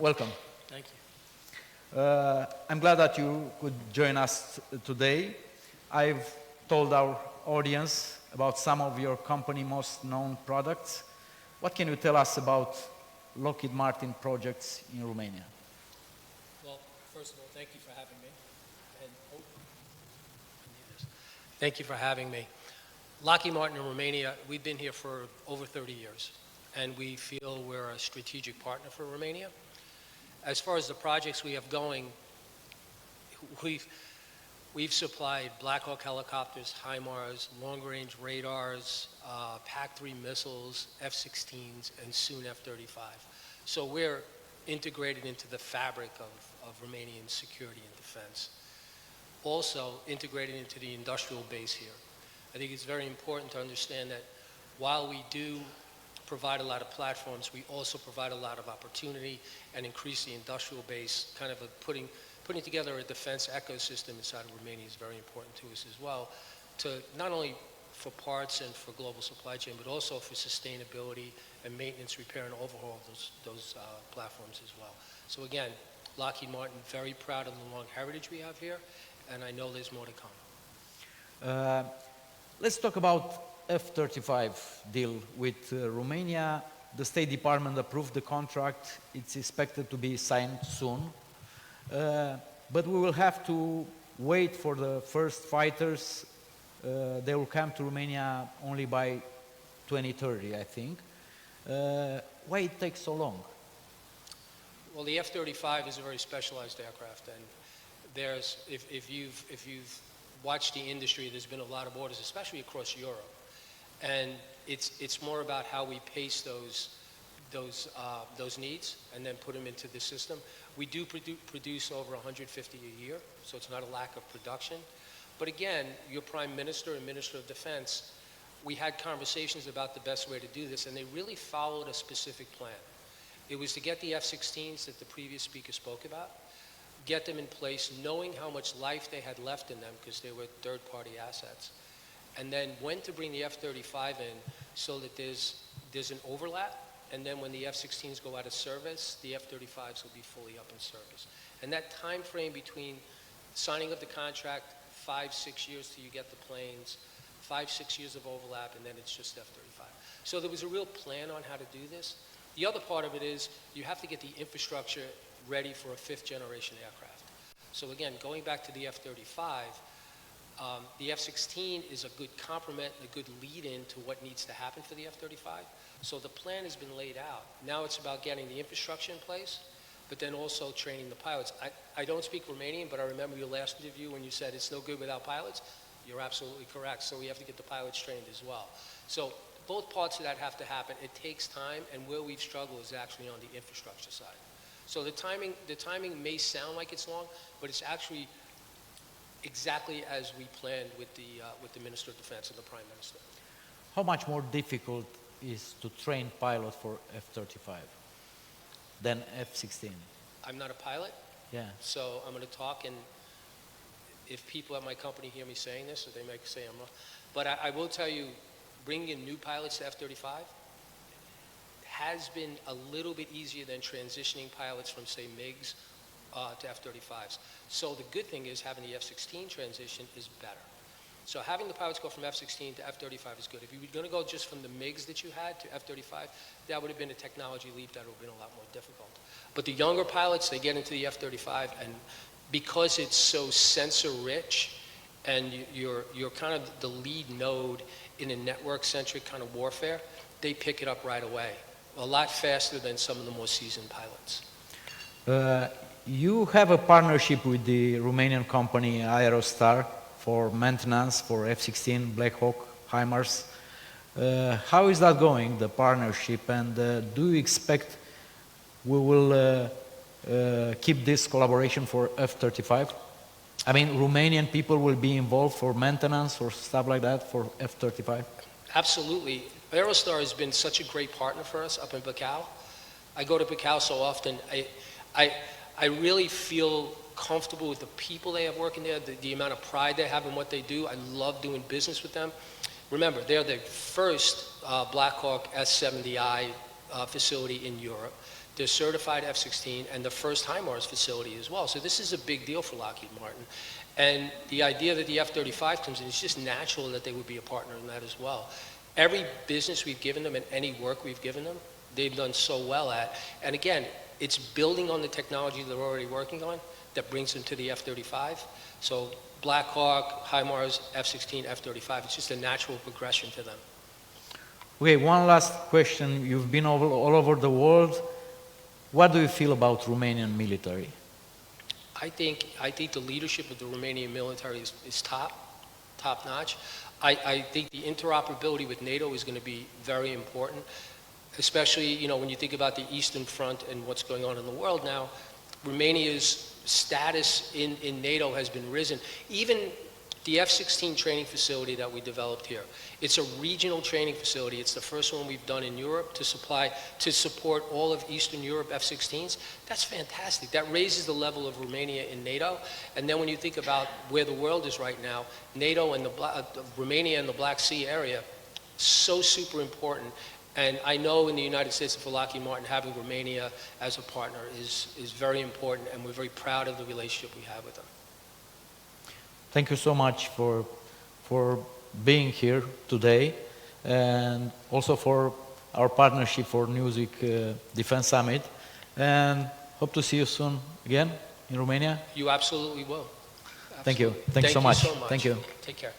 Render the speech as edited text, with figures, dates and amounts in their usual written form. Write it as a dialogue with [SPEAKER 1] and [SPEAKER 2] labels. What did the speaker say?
[SPEAKER 1] welcome.
[SPEAKER 2] Thank you.
[SPEAKER 1] I'm glad that you could join us today. I've told our audience about some of your company's most known products. What can you tell us about Lockheed Martin projects in Romania?
[SPEAKER 2] Well, first of all, thank you for having me. Thank you for having me. Lockheed Martin in Romania, we've been here for over 30 years, and we feel we're a strategic partner for Romania. As far as the projects we have going, we've supplied Black Hawk helicopters, HIMARS, long-range radars, PAC-3 missiles, F-16s, and soon F-35. So we're integrated into the fabric of Romanian security and defense. Also integrated into the industrial base here. I think it's very important to understand that while we do provide a lot of platforms, we also provide a lot of opportunity and increase the industrial base. Kind of putting together a defense ecosystem inside of Romania is very important to us as well, to not only for parts and for global supply chain, but also for sustainability and maintenance, repair, and overhaul of those platforms as well. So again, Lockheed Martin, very proud of the long heritage we have here, and I know there's more to come.
[SPEAKER 1] Let's talk about F35 deal with Romania. The State Department approved the contract. It's expected to be signed soon. But we will have to wait for the first fighters. They will come to Romania only by 2030, I think. Why it takes so long?
[SPEAKER 2] Well, the F-35 is a very specialized aircraft, and there's, if you've watched the industry, there's been a lot of orders, especially across Europe, and it's more about how we pace those needs and then put them into the system. We do produce over 150 a year, so it's not a lack of production. But again, your Prime Minister and Minister of Defense, we had conversations about the best way to do this, and they really followed a specific plan. It was to get the F-16s that the previous speaker spoke about, get them in place, knowing how much life they had left in them because they were third-party assets, and then when to bring the F-35 in so that there's an overlap, and then when the F-16s go out of service, the F-35s will be fully up in service. And that time frame between signing of the contract, 5-6 years till you get the planes, 5-6 years of overlap, and then it's just F-35. So there was a real plan on how to do this. The other part of it is you have to get the infrastructure ready for a 5th generation aircraft. So again, going back to the F-35, the F-16 is a good complement and a good lead-in to what needs to happen for the F-35. So the plan has been laid out. Now it's about getting the infrastructure in place, but then also training the pilots. I don't speak Romanian, but I remember your last interview when you said it's no good without pilots. You're absolutely correct. So we have to get the pilots trained as well. So both parts of that have to happen. It takes time, and where we've struggled is actually on the infrastructure side. So the timing may sound like it's long, but it's actually exactly as we planned with the Minister of Defense and the Prime Minister.
[SPEAKER 1] How much more difficult is to train pilots for F-35 than F-16?
[SPEAKER 2] I'm not a pilot, so I'm going to talk, and if people at my company hear me saying this, or they may say I'm wrong, but I will tell you, bringing in new pilots to F-35 has been a little bit easier than transitioning pilots from, say, MiGs to F-35s. So the good thing is having the F-16 transition is better. So having the pilots go from F-16 to F-35 is good. If you were going to go just from the MiGs that you had to F-35, that would have been a technology leap that would have been a lot more difficult. But the younger pilots, they get into the F-35, and because it's so sensor-rich, and you're kind of the lead node in a network-centric kind of warfare, they pick it up right away, a lot faster than some of the more seasoned pilots.
[SPEAKER 1] You have a partnership with the Romanian company Aerostar for maintenance for F-16, Black Hawk, HIMARS. How is that going, the partnership, and do you expect we will keep this collaboration for F-35? I mean, Romanian people will be involved for maintenance or stuff like that for F-35?
[SPEAKER 2] Absolutely. Aerostar has been such a great partner for us up in Bacău. I go to Bacău so often. I really feel comfortable with the people they have working there, the amount of pride they have in what they do. I love doing business with them. Remember, they're the first Black Hawk S-70I facility in Europe. the certified F-16, and the first HIMARS facility as well. So this is a big deal for Lockheed Martin. And the idea that the F-35 comes in, it's just natural that they would be a partner in that as well. Every business we've given them and any work we've given them, they've done so well at. And again, it's building on the technology they're already working on that brings them to the F-35. So Black Hawk, HIMARS, F-16, F-35, it's just a natural progression to them.
[SPEAKER 1] Okay, one last question. You've been all over the world. What do you feel about Romanian military?
[SPEAKER 2] I think the leadership of the Romanian military is top notch. I think the interoperability with NATO is going to be very important, especially, you know, when you think about the Eastern Front and what's going on in the world now. Romania's status in NATO has been risen. Even the F-16 training facility that we developed here, it's a regional training facility. It's the first one we've done in Europe to support all of Eastern Europe F-16s. That's fantastic. That raises the level of Romania in NATO. And then when you think about where the world is right now, NATO and Romania and the Black Sea area, so super important. And I know in the United States and for Lockheed Martin, having Romania as a partner is very important, and we're very proud of the relationship we have with them.
[SPEAKER 1] Thank you so much for being here today, and also for our partnership for Newsweek Defense Summit. And hope to see you soon again in Romania.
[SPEAKER 2] You absolutely will.
[SPEAKER 1] Thank you.
[SPEAKER 2] Absolutely.
[SPEAKER 1] Thank you so much.
[SPEAKER 2] Thank you so much.
[SPEAKER 1] Thank you.
[SPEAKER 2] Take care.